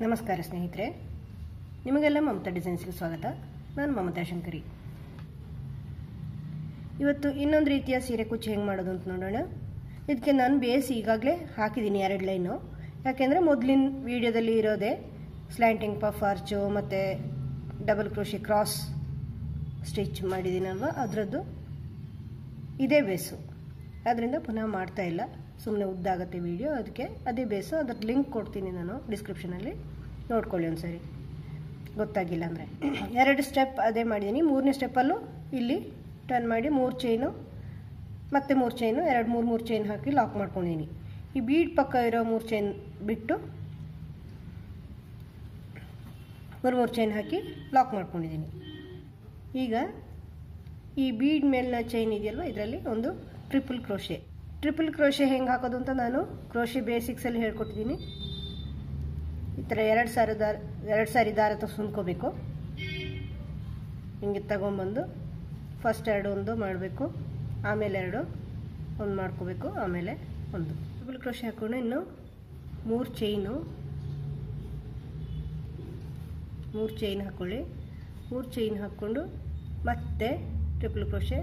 ನಮಸ್ಕಾರ ಸ್ನೇಹಿತರೆ, ನಿಮಗೆಲ್ಲ ಮಮತಾ ಡಿಸೈನ್ಸ್ಗೆ ಸ್ವಾಗತ. ನಾನು ಮಮತಾ ಶಂಕರಿ. ಇವತ್ತು ಇನ್ನೊಂದು ರೀತಿಯ ಸೀರೆ ಕುಚ್ಚು ಹೆಂಗೆ ಮಾಡೋದು ಅಂತ ನೋಡೋಣ. ಇದಕ್ಕೆ ನಾನು ಬೇಸ್ ಈಗಾಗಲೇ ಹಾಕಿದ್ದೀನಿ 2 ಲೈನು. ಯಾಕೆಂದರೆ ಮೊದಲಿನ ವಿಡಿಯೋದಲ್ಲಿ ಇರೋದೇ ಸ್ಲ್ಯಾಂಟಿಂಗ್ ಪಫ್ ಆರ್ಚು ಮತ್ತು ಡಬಲ್ ಕ್ರೋಶಿ ಕ್ರಾಸ್ ಸ್ಟಿಚ್ ಮಾಡಿದ್ದೀನಲ್ವ, ಅದರದ್ದು ಇದೇ ಬೇಸು. ಅದರಿಂದ ಪುನಃ ಮಾಡ್ತಾ ಇಲ್ಲ, ಸುಮ್ಮನೆ ಉದ್ದಾಗುತ್ತೆ ವಿಡಿಯೋ. ಅದಕ್ಕೆ ಅದೇ ಬೇಸು. ಅದ್ರ ಲಿಂಕ್ ಕೊಡ್ತೀನಿ ನಾನು ಡಿಸ್ಕ್ರಿಪ್ಷನಲ್ಲಿ, ನೋಡ್ಕೊಳ್ಳಿ ಒಂದ್ಸರಿ ಗೊತ್ತಾಗಿಲ್ಲ ಅಂದರೆ. 2 ಸ್ಟೆಪ್ ಅದೇ ಮಾಡಿದ್ದೀನಿ. 3ನೇ ಸ್ಟೆಪ್ಪಲ್ಲೂ ಇಲ್ಲಿ ಟರ್ನ್ ಮಾಡಿ 3 ಚೈನು ಮತ್ತು 3 ಚೈನು 2-3 ಚೈನ್ ಹಾಕಿ ಲಾಕ್ ಮಾಡ್ಕೊಂಡಿದ್ದೀನಿ. ಈ ಬೀಡ್ ಪಕ್ಕ ಇರೋ 3 ಚೈನ್ ಬಿಟ್ಟು 3 ಚೈನ್ ಹಾಕಿ ಲಾಕ್ ಮಾಡ್ಕೊಂಡಿದ್ದೀನಿ. ಈಗ ಈ ಬೀಡ್ ಮೇಲಿನ ಚೈನ್ ಇದೆಯಲ್ವ, ಇದರಲ್ಲಿ ಒಂದು ಟ್ರಿಪಲ್ ಕ್ರೋಶೆ ಹೆಂಗೆ ಹಾಕೋದು ಅಂತ ನಾನು ಕ್ರೋಶೆ ಬೇಸಿಕ್ಸಲ್ಲಿ ಹೇಳ್ಕೊಟ್ಟಿದ್ದೀನಿ. ಈ ಥರ 2 ಸಾರಿ ದಾರ ಸುಂದ್ಕೋಬೇಕು. ಹಿಂಗೆ ತಗೊಂಬಂದು ಫಸ್ಟ್ 2 ಒಂದು ಮಾಡಬೇಕು, ಆಮೇಲೆ 2 ಒಂದು ಮಾಡ್ಕೋಬೇಕು, ಆಮೇಲೆ 1 ಟ್ರಿಪಲ್ ಕ್ರೋಶೆ ಹಾಕೊಂಡು ಇನ್ನು 3 ಚೈನ್ ಹಾಕ್ಕೊಳ್ಳಿ. 3 ಚೈನ್ ಹಾಕ್ಕೊಂಡು ಮತ್ತೆ ಟ್ರಿಪಲ್ ಕ್ರೋಶೆ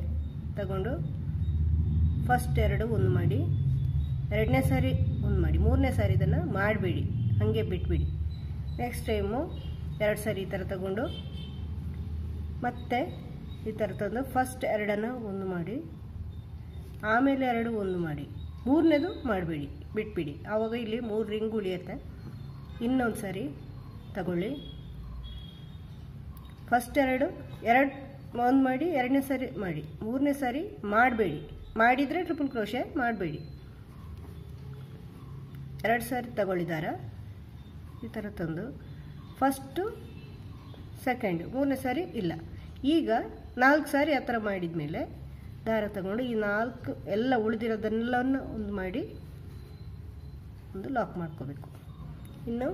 ತಗೊಂಡು ಫಸ್ಟ್ 2 ಒಂದು ಮಾಡಿ, 2ನೇ ಸಾರಿ ಒಂದು ಮಾಡಿ, 3ನೇ ಸಾರಿ ಇದನ್ನು ಮಾಡಬೇಡಿ, ಹಾಗೆ ಬಿಟ್ಬಿಡಿ. ನೆಕ್ಸ್ಟ್ ಟೈಮು 2 ಸಾರಿ ಈ ಥರ ತಗೊಂಡು ಮತ್ತೆ ಈ ಥರ ತಂದು ಫಸ್ಟ್ 2 ಒಂದು ಮಾಡಿ, ಆಮೇಲೆ 2 ಒಂದು ಮಾಡಿ, 3ನೇದು ಮಾಡಬೇಡಿ, ಬಿಟ್ಬಿಡಿ. ಆವಾಗ ಇಲ್ಲಿ 3 ರಿಂಗ್ ಉಳಿಯುತ್ತೆ. ಇನ್ನೊಂದು ಸಾರಿ ತಗೊಳ್ಳಿ, ಫಸ್ಟ್ 2 ಒಂದು ಮಾಡಿ, 2ನೇ ಸಾರಿ ಮಾಡಿ, 3ನೇ ಸಾರಿ ಮಾಡಬೇಡಿ. ಮಾಡಿದರೆ ಟ್ರಿಪಲ್ ಕ್ರೋಶೆ ಮಾಡಬೇಡಿ. 2 ಸಾರಿ ತಗೊಳ್ಳಿದಾರ ಈ ಥರ ತಂದು ಫಸ್ಟು ಸೆಕೆಂಡ್ 3ನೇ ಸಾರಿ ಇಲ್ಲ. ಈಗ 4 ಸಾರಿ ಆ ಥರ ಮಾಡಿದ ಮೇಲೆ ದಾರ ತಗೊಂಡು ಈ 4 ಎಲ್ಲ ಉಳಿದಿರೋದನ್ನೆಲ್ಲವನ್ನು ಒಂದು ಮಾಡಿ ಒಂದು ಲಾಕ್ ಮಾಡ್ಕೋಬೇಕು. ಇನ್ನು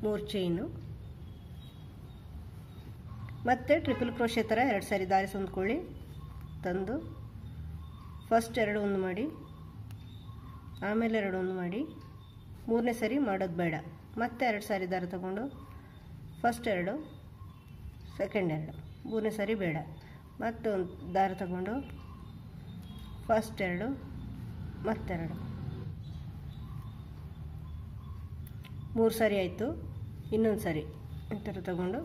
3 ಚೈನು ಮತ್ತು ಟ್ರಿಪಲ್ ಕ್ರೋಶೆ ಥರ 2 ಸಾರಿ ದಾರ ಹೊಂದ್ಕೊಳ್ಳಿ. ತಂದು ಫಸ್ಟ್ 2 ಒಂದು ಮಾಡಿ, ಆಮೇಲೆ 2 ಒಂದು ಮಾಡಿ, 3ನೇ ಸಾರಿ ಮಾಡೋದು ಬೇಡ. ಮತ್ತೆ 2 ಸಾರಿ ದಾರ ತಗೊಂಡು ಫಸ್ಟ್ 2 ಸೆಕೆಂಡ್ 2, 3ನೇ ಸಾರಿ ಬೇಡ. ಮತ್ತೆ ಒಂದು ದಾರ ತಗೊಂಡು ಫಸ್ಟ್ 2 ಮತ್ತೆ 2, 3 ಸಾರಿ ಆಯಿತು. ಇನ್ನೊಂದು ಸಾರಿ ಈ ಥರ ತಗೊಂಡು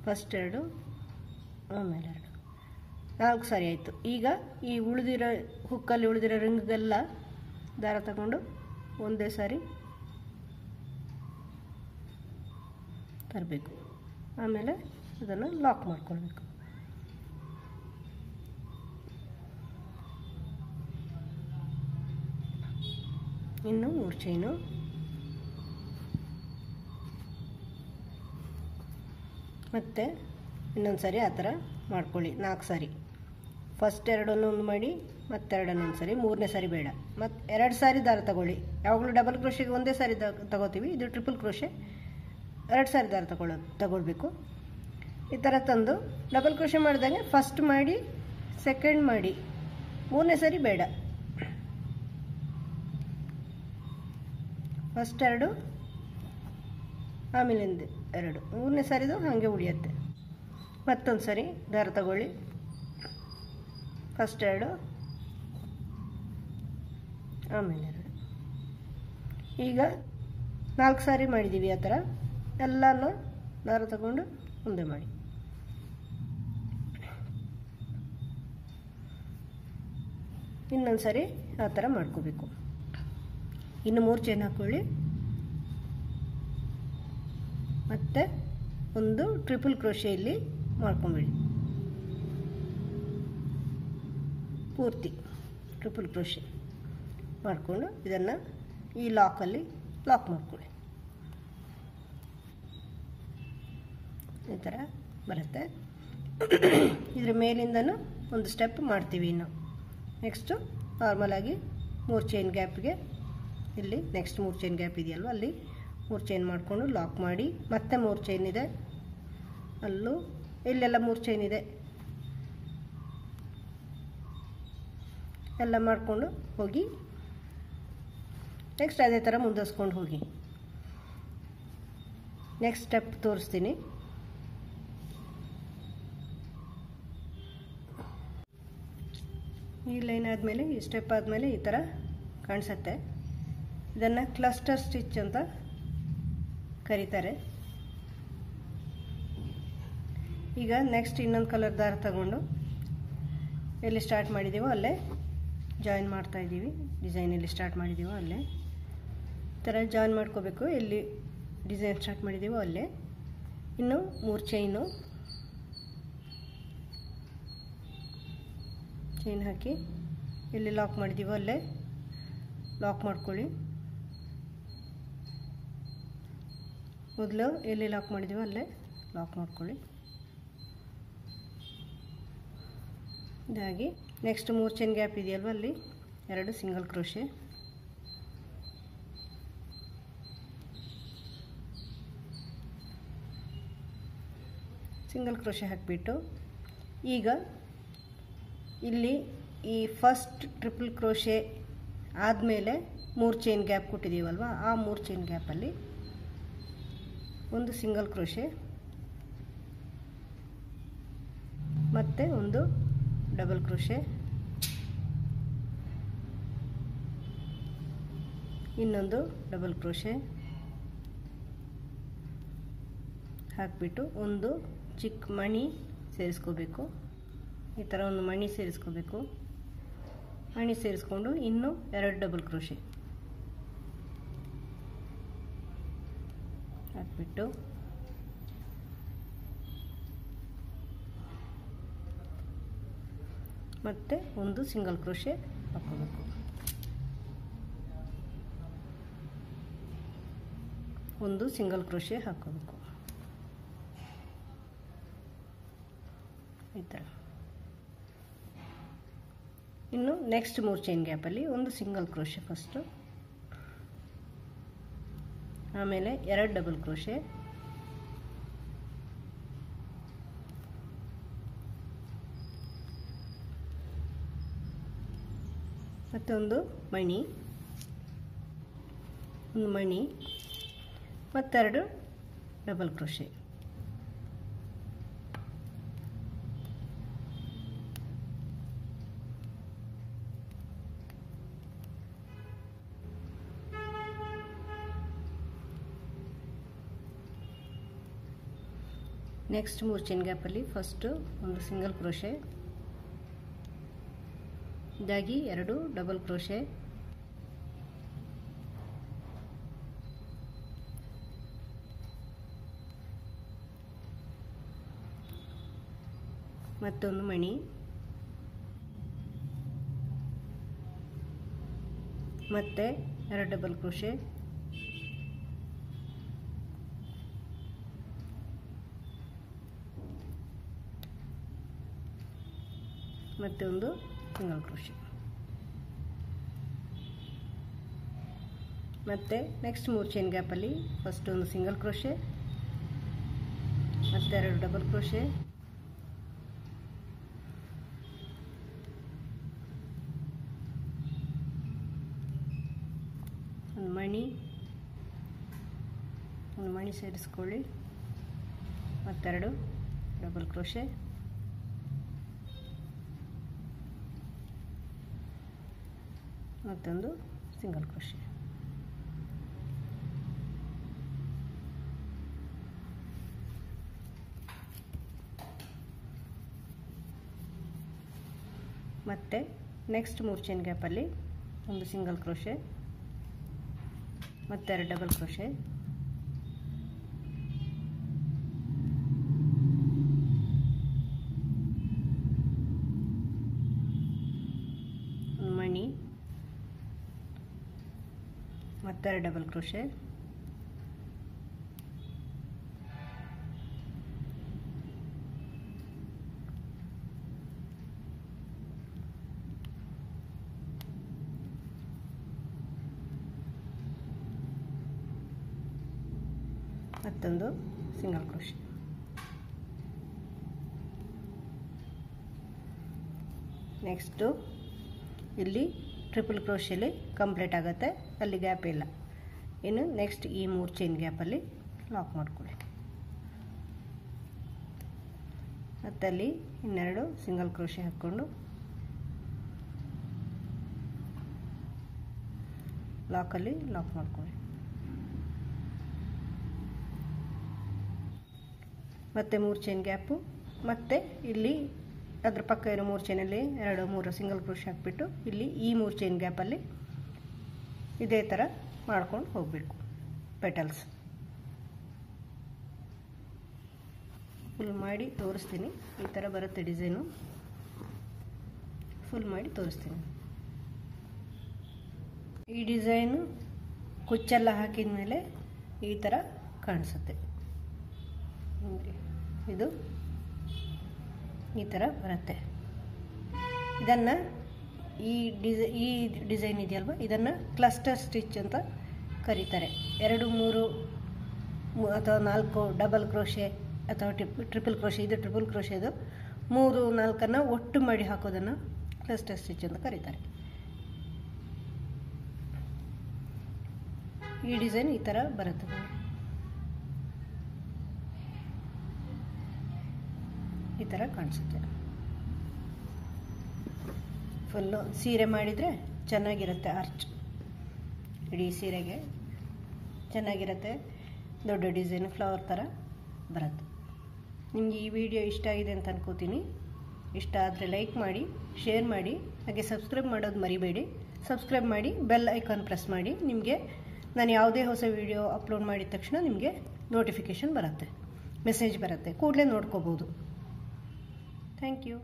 ಫಸ್ಟ್ 2 ಆಮೇಲೆ 2, 4 ಸಾರಿ ಆಯಿತು. ಈಗ ಈ ಉಳಿದಿರೋ ಹುಕ್ಕಲ್ಲಿ ಉಳಿದಿರೋ ರಿಂಗ್ಗೆಲ್ಲ ದಾರ ತಗೊಂಡು ಒಂದೇ ಸಾರಿ ತರಬೇಕು, ಆಮೇಲೆ ಅದನ್ನು ಲಾಕ್ ಮಾಡ್ಕೊಳ್ಬೇಕು. ಇನ್ನು 3 ಚೈನು ಮತ್ತು ಇನ್ನೊಂದು ಸಾರಿ ಆ ಥರ ಮಾಡ್ಕೊಳ್ಳಿ. 4 ಸಾರಿ ಫಸ್ಟ್ 2 ಒಂದು ಮಾಡಿ, ಮತ್ತೆ 2 ಒಂದು ಸಾರಿ, 3ನೇ ಸಾರಿ ಬೇಡ. ಮತ್ತು 2 ಸಾರಿ ದಾರ ತಗೊಳ್ಳಿ. ಯಾವಾಗಲೂ ಡಬಲ್ ಕ್ರೋಶೆಗೆ ಒಂದೇ ಸಾರಿ ತಗೋತೀವಿ, ಇದು ಟ್ರಿಪಲ್ ಕ್ರೋಶೆ 2 ಸಾರಿ ದಾರ ತಗೊಳ್ಬೇಕು. ಈ ಥರ ತಂದು ಡಬಲ್ ಕ್ರೋಶೆ ಮಾಡಿದಂಗೆ ಫಸ್ಟ್ ಮಾಡಿ, ಸೆಕೆಂಡ್ ಮಾಡಿ, 3ನೇ ಸಾರಿ ಬೇಡ. ಫಸ್ಟ್ 2 ಆಮೇಲೆ 2, 3ನೇ ಸಾರಿದು ಹಾಗೆ ಉಳಿಯುತ್ತೆ. ಮತ್ತೊಂದು ಸಾರಿ ದಾರ ತಗೊಳ್ಳಿ, ಫಸ್ಟ್ 2 ಆಮೇಲೆ 2. ಈಗ 4 ಸಾರಿ ಮಾಡಿದ್ದೀವಿ. ಆ ಥರ ಎಲ್ಲನೂ ದಾರ ತಗೊಂಡು ಮುಂದೆ ಮಾಡಿ. ಇನ್ನೊಂದು ಸಾರಿ ಆ ಥರ ಮಾಡ್ಕೋಬೇಕು. ಇನ್ನು 3 ಚೈನ್ ಹಾಕ್ಕೊಳ್ಳಿ, ಮತ್ತು ಒಂದು ಟ್ರಿಪಲ್ ಕ್ರೋಶೆ ಇಲ್ಲಿ ಮಾಡ್ಕೊಂಬಿಡಿ. ಪೂರ್ತಿ ಟ್ರಿಪಲ್ ಕ್ರೋಶೆ ಮಾಡಿಕೊಂಡು ಇದನ್ನು ಈ ಲಾಕಲ್ಲಿ ಲಾಕ್ ಮಾಡ್ಕೊಳ್ಳಿ. ಈ ಥರ ಬರುತ್ತೆ. ಇದರ ಮೇಲಿಂದನೂ ಒಂದು ಸ್ಟೆಪ್ ಮಾಡ್ತೀವಿ. ಇನ್ನು ನೆಕ್ಸ್ಟು ನಾರ್ಮಲಾಗಿ 3 ಚೈನ್ ಗ್ಯಾಪ್ಗೆ ಇಲ್ಲಿ ನೆಕ್ಸ್ಟ್ 3 ಚೈನ್ ಗ್ಯಾಪ್ ಇದೆಯಲ್ವ, ಅಲ್ಲಿ 3 ಚೈನ್ ಮಾಡಿಕೊಂಡು ಲಾಕ್ ಮಾಡಿ, ಮತ್ತೆ 3 ಚೈನ್ ಇದೆ ಅಲ್ಲೂ, ಇಲ್ಲೆಲ್ಲ 3 ಚೈನ್ ಇದೆ, ಎಲ್ಲ ಮಾಡಿಕೊಂಡು ಹೋಗಿ ನೆಕ್ಸ್ಟ್ ಅದೇ ಥರ ಮುಂದುವರ್ಸ್ಕೊಂಡು ಹೋಗಿ. ನೆಕ್ಸ್ಟ್ ಸ್ಟೆಪ್ ತೋರಿಸ್ತೀನಿ. ಈ ಲೈನ್ ಆದಮೇಲೆ ಈ ಸ್ಟೆಪ್ ಆದಮೇಲೆ ಈ ಥರ ಕಾಣಿಸುತ್ತೆ. ಇದನ್ನು ಕ್ಲಸ್ಟರ್ ಸ್ಟಿಚ್ ಅಂತ ಕರೀತಾರೆ. ಈಗ ನೆಕ್ಸ್ಟ್ ಇನ್ನೊಂದು ಕಲರ್ ದಾರ ತಗೊಂಡು ಎಲ್ಲಿ ಸ್ಟಾರ್ಟ್ ಮಾಡಿದ್ದೀವೋ ಅಲ್ಲೇ ಜಾಯಿನ್ ಮಾಡ್ತಾ ಇದ್ದೀವಿ. ಡಿಸೈನ್ ಎಲ್ಲಿ ಸ್ಟಾರ್ಟ್ ಮಾಡಿದ್ದೀವೋ ಅಲ್ಲೇ ಈ ಥರ ಜಾಯಿನ್ ಮಾಡ್ಕೋಬೇಕು. ಎಲ್ಲಿ ಡಿಸೈನ್ ಸ್ಟಾರ್ಟ್ ಮಾಡಿದ್ದೀವೋ ಅಲ್ಲೇ ಇನ್ನು 3 ಚೈನ್ ಹಾಕಿ ಎಲ್ಲಿ ಲಾಕ್ ಮಾಡಿದ್ದೀವೋ ಅಲ್ಲೇ ಲಾಕ್ ಮಾಡ್ಕೊಳ್ಳಿ. ಮೊದಲು ಎಲ್ಲಿ ಲಾಕ್ ಮಾಡಿದ್ದೀವೋ ಅಲ್ಲೇ ಲಾಕ್ ಮಾಡ್ಕೊಳ್ಳಿ. ಇದಾಗಿ ನೆಕ್ಸ್ಟ್ 3 ಚೈನ್ ಗ್ಯಾಪ್ ಇದೆಯಲ್ವ, ಅಲ್ಲಿ 2 ಸಿಂಗಲ್ ಕ್ರೋಶೆ, ಹಾಕಿಬಿಟ್ಟು ಈಗ ಇಲ್ಲಿ ಈ ಫಸ್ಟ್ ಟ್ರಿಪಲ್ ಕ್ರೋಶೆ ಆದಮೇಲೆ 3 ಚೈನ್ ಗ್ಯಾಪ್ ಕೊಟ್ಟಿದ್ದೀವಲ್ವ, ಆ 3 ಚೈನ್ ಗ್ಯಾಪಲ್ಲಿ 1 ಸಿಂಗಲ್ ಕ್ರೋಶೆ ಮತ್ತು 1 ಡಬಲ್ ಕ್ರೋಶೆ, ಇನ್ನೊಂದು ಡಬಲ್ ಕ್ರೋಶೆ ಹಾಕಿಬಿಟ್ಟು ಒಂದು ಚಿಕ್ಕ ಮಣಿ ಸೇರಿಸ್ಕೋಬೇಕು. ಈ ಥರ ಒಂದು ಮಣಿ ಸೇರಿಸ್ಕೋಬೇಕು. ಮಣಿ ಸೇರಿಸ್ಕೊಂಡು ಇನ್ನೂ 2 ಡಬಲ್ ಕ್ರೋಶೆ ಹಾಕಿಬಿಟ್ಟು ಮತ್ತೆ 1 ಸಿಂಗಲ್ ಕ್ರೋಶೆ ಹಾಕೋಬೇಕು. 1 ಸಿಂಗಲ್ ಕ್ರೋಶೆ ಹಾಕೋಬೇಕು. ಈ ಥರ. ಇನ್ನು ನೆಕ್ಸ್ಟ್ 3 ಚೈನ್ ಗ್ಯಾಪಲ್ಲಿ 1 ಸಿಂಗಲ್ ಕ್ರೋಶೆ ಫಸ್ಟು, ಆಮೇಲೆ 2 ಡಬಲ್ ಕ್ರೋಶೆ, ಮತ್ತೊಂದು ಮಣಿ, ಮತ್ತೆರಡು ಡಬಲ್ ಕ್ರೋಶೆ. ನೆಕ್ಸ್ಟ್ 3 ಚೈನ್ ಗ್ಯಾಪಲ್ಲಿ ಫಸ್ಟು 1 ಸಿಂಗಲ್ ಕ್ರೋಶೆ, ಇದಾಗಿ 2 ಡಬಲ್ ಕ್ರೋಶೆ, ಮತ್ತೊಂದು ಮಣಿ, ಮತ್ತೆ 2 ಡಬಲ್ ಕ್ರೋಶೆ, ಮತ್ತೆ ಒಂದು ಸಿಂಗಲ್ ಕ್ರೋಶೆ. ಮತ್ತೆ ನೆಕ್ಸ್ಟ್ 3 ಚೈನ್ ಗ್ಯಾಪಲ್ಲಿ ಫಸ್ಟ್ 1 ಸಿಂಗಲ್ ಕ್ರೋಶೆ, ಮತ್ತೆ 2 ಡಬಲ್ ಕ್ರೋಶೆ, ಒಂದು ಮಣಿ ಸೇರಿಸ್ಕೊಳ್ಳಿ, ಮತ್ತೆರಡು ಡಬಲ್ ಕ್ರೋಶೆ, ಮತ್ತೊಂದು ಸಿಂಗಲ್ ಕ್ರೋಶೆ. ಮತ್ತೆ ನೆಕ್ಸ್ಟ್ 3 ಚೈನ್ ಗ್ಯಾಪಲ್ಲಿ 1 ಸಿಂಗಲ್ ಕ್ರೋಶೆ, ಮತ್ತೆ 2 ಡಬಲ್ ಕ್ರೋಶೆ, ಮಣಿ, ಮತ್ತೆ 2 ಡಬಲ್ ಕ್ರೋಶೆ, ಮತ್ತೊಂದು ಸಿಂಗಲ್ ಕ್ರೋಶೆ. ನೆಕ್ಸ್ಟು ಇಲ್ಲಿ ಟ್ರಿಪಲ್ ಕ್ರೋಶಲ್ಲಿ ಕಂಪ್ಲೀಟ್ ಆಗುತ್ತೆ, ಅಲ್ಲಿ ಗ್ಯಾಪ್ ಇಲ್ಲ. ಇನ್ನು ನೆಕ್ಸ್ಟ್ ಈ 3 ಚೈನ್ ಗ್ಯಾಪಲ್ಲಿ ಲಾಕ್ ಮಾಡ್ಕೊಳ್ಳಿ. ಮತ್ತಲ್ಲಿ ಇನ್ನೆರಡು ಸಿಂಗಲ್ ಕ್ರೋಶೆ ಹಾಕ್ಕೊಂಡು ಲಾಕಲ್ಲಿ ಲಾಕ್ ಮಾಡ್ಕೊಳ್ಳಿ. ಮತ್ತೆ 3 ಚೈನ್ ಗ್ಯಾಪು, ಮತ್ತು ಇಲ್ಲಿ ಅದ್ರ ಪಕ್ಕ ಇರೋ 3 ಚೈನಲ್ಲಿ 2-3 ಸಿಂಗಲ್ ಕ್ರೋಶೆ ಹಾಕ್ಬಿಟ್ಟು ಇಲ್ಲಿ ಈ 3 ಚೈನ್ ಗ್ಯಾಪಲ್ಲಿ ಇದೇ ಥರ ಮಾಡ್ಕೊಂಡು ಹೋಗಬೇಕು. ಪೆಟಲ್ಸ್ ಫುಲ್ ಮಾಡಿ ತೋರಿಸ್ತೀನಿ. ಈ ಥರ ಬರುತ್ತೆ ಡಿಸೈನು, ಫುಲ್ ಮಾಡಿ ತೋರಿಸ್ತೀನಿ. ಈ ಡಿಸೈನು ಕುಚ್ಚೆಲ್ಲ ಹಾಕಿದ ಮೇಲೆ ಈ ಥರ ಕಾಣಿಸುತ್ತೆ. ಇದು ಈ ಥರ ಬರುತ್ತೆ. ಇದನ್ನು ಈ ಡಿಸೈನ್ ಇದೆಯಲ್ವ, ಇದನ್ನು ಕ್ಲಸ್ಟರ್ ಸ್ಟಿಚ್ ಅಂತ ಕರೀತಾರೆ. 2-3 ಅಥವಾ 4 ಡಬಲ್ ಕ್ರೋಶೆ ಅಥವಾ ಟ್ರಿಪಲ್ ಕ್ರೋಶೆ, ಇದು ಟ್ರಿಪಲ್ ಕ್ರೋಶೆದು 3-4 ಒಟ್ಟು ಮಾಡಿ ಹಾಕೋದನ್ನು ಕ್ಲಸ್ಟರ್ ಸ್ಟಿಚ್ ಅಂತ ಕರೀತಾರೆ. ಈ ಡಿಸೈನ್ ಈ ಥರ ಬರುತ್ತೆ. ಈ ಥರ ಕಾಣಿಸುತ್ತೆ. ಫುಲ್ಲು ಸೀರೆ ಮಾಡಿದರೆ ಚೆನ್ನಾಗಿರುತ್ತೆ, ಆರ್ಚ್ ಇಡೀ ಸೀರೆಗೆ ಚೆನ್ನಾಗಿರುತ್ತೆ. ದೊಡ್ಡ ಡಿಸೈನ್ ಫ್ಲವರ್ ಥರ ಬರುತ್ತೆ. ನಿಮಗೆ ಈ ವಿಡಿಯೋ ಇಷ್ಟ ಆಗಿದೆ ಅಂತ ಅನ್ಕೋತೀನಿ. ಇಷ್ಟ ಆದರೆ ಲೈಕ್ ಮಾಡಿ, ಶೇರ್ ಮಾಡಿ, ಹಾಗೆ ಸಬ್ಸ್ಕ್ರೈಬ್ ಮಾಡೋದು ಮರಿಬೇಡಿ. ಸಬ್ಸ್ಕ್ರೈಬ್ ಮಾಡಿ, ಬೆಲ್ ಐಕಾನ್ ಪ್ರೆಸ್ ಮಾಡಿ. ನಿಮಗೆ ನಾನು ಯಾವುದೇ ಹೊಸ ವಿಡಿಯೋ ಅಪ್ಲೋಡ್ ಮಾಡಿದ ತಕ್ಷಣ ನಿಮಗೆ ನೋಟಿಫಿಕೇಷನ್ ಬರುತ್ತೆ, ಮೆಸೇಜ್ ಬರುತ್ತೆ, ಕೂಡಲೇ ನೋಡ್ಕೋಬೋದು. Thank you.